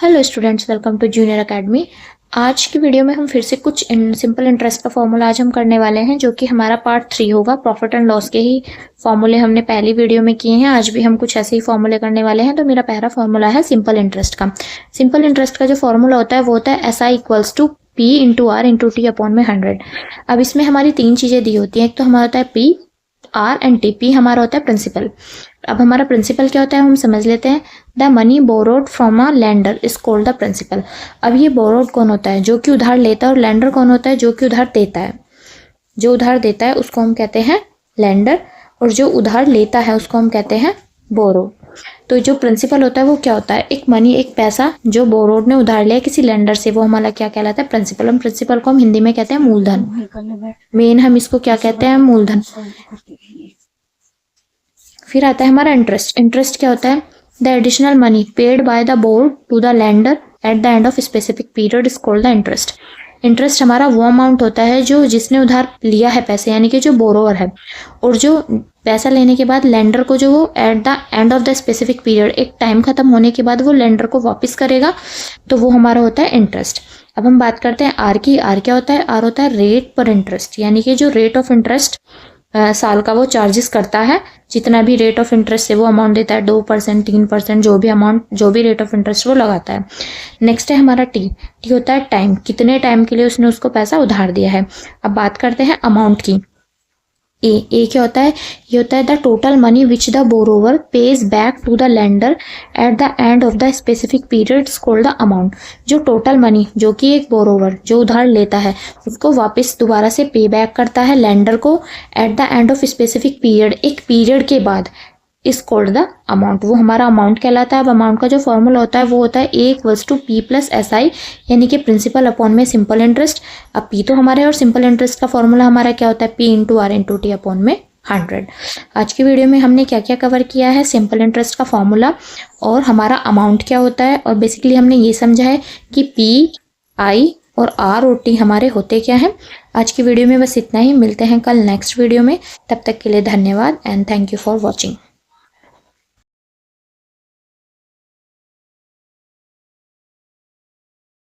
Hello students, welcome to junior academy. आज की video में हम फिर से कुछ सिंपल इंटरेस्ट का फॉर्मूला आज हम करने वाले हैं, जो कि हमारा पार्ट 3 होगा। प्रॉफिट एंड लॉस के ही फॉर्मूले हमने पहली वीडियो में किए हैं, आज भी हम कुछ ऐसे ही फॉर्मूले करने वाले हैं। तो मेरा पहला फॉर्मूला है सिंपल इंटरेस्ट का। सिंपल इंटरेस्ट का जो फॉर्मूला होता है वो होता है SI equals to P into R into T upon में 100। अब इसमें हमारी तीन चीजें दी होती हैं, एक तो हमारा होता है P, R and T। P हमारा होता है प्रिंसिपल। अब हमारा प्रिंसिपल क्या होता है हम समझ लेते हैं। The money borrowed from a lender is called the principal. अब ये बोरोड कौन होता है? जो कि उधार लेता है। और लेंडर कौन होता है? जो कि उधार देता है। जो उधार देता है उसको हम कहते हैं लेंडर, और जो उधार लेता है उसको हम कहते हैं बोरोड। तो जो प्रिंसिपल होता है वो क्या होता है? एक मनी, एक पैसा जो बोरोड ने उधार लिया किसी लेंडर से, वो हमारा क्या कहलाता है? प्रिंसिपल। हम प्रिंसिपल को हम हिंदी में कहते हैं मूलधन। मेन हम इसको क्या कहते हैं? मूलधन। फिर आता है हमारा इंटरेस्ट। इंटरेस्ट क्या होता है? The additional money paid by the borrower to the lender at the end of specific period is called the interest. Interest हमारा वो अमाउंट होता है जो जिसने उधार लिया है पैसे, यानी कि जो बोरोवर है, और जो पैसा लेने के बाद लेंडर को जो वो eight the end of the specific period, एक टाइम खत्म होने के बाद वो लेंडर को वापस करेगा, तो वो हमारा होता है इंटरेस्ट। अब हम बात करते हैं आर की। आर क्या होता है? आर होता है रेट पर इंटरेस्ट, यानी कि जो रेट ऑफ इंटरेस्ट साल का वो चार्जेस करता है, जितना भी रेट ऑफ इंटरेस्ट से वो अमाउंट देता है, 2%, 3%, जो भी अमाउंट, जो भी रेट ऑफ इंटरेस्ट वो लगाता है। नेक्स्ट है हमारा टी। टी होता है टाइम, कितने टाइम के लिए उसने उसको पैसा उधार दिया है। अब बात करते हैं अमाउंट की। ए क्या होता है? ये होता है the total money which the borrower pays back to the lender at the end of the specific period called the amount. जो टोटल मनी जो कि एक बोरोवर जो उधार लेता है उसको वापस दोबारा से पे बैक करता है लेंडर को eight the end of specific period, एक पीरियड के बाद, इज कॉल्ड द अमाउंट। वो हमारा अमाउंट कहलाता है। अब अमाउंट का जो फॉर्मूला होता है वो होता है A equals to P plus SI, यानी कि प्रिंसिपल अपॉन में सिंपल इंटरेस्ट। अब P तो हमारे, और सिंपल इंटरेस्ट का फॉर्मूला हमारा क्या होता है? P into R into T upon में 100। आज की वीडियो में हमने क्या क्या कवर किया है? सिंपल इंटरेस्ट का फॉर्मूला, और हमारा अमाउंट क्या होता है, और बेसिकली हमने ये समझा है कि P, I और R और T हमारे होते क्या हैं। आज की वीडियो में बस इतना ही। मिलते हैं कल नेक्स्ट वीडियो में। तब तक के लिए धन्यवाद and thank you for watching.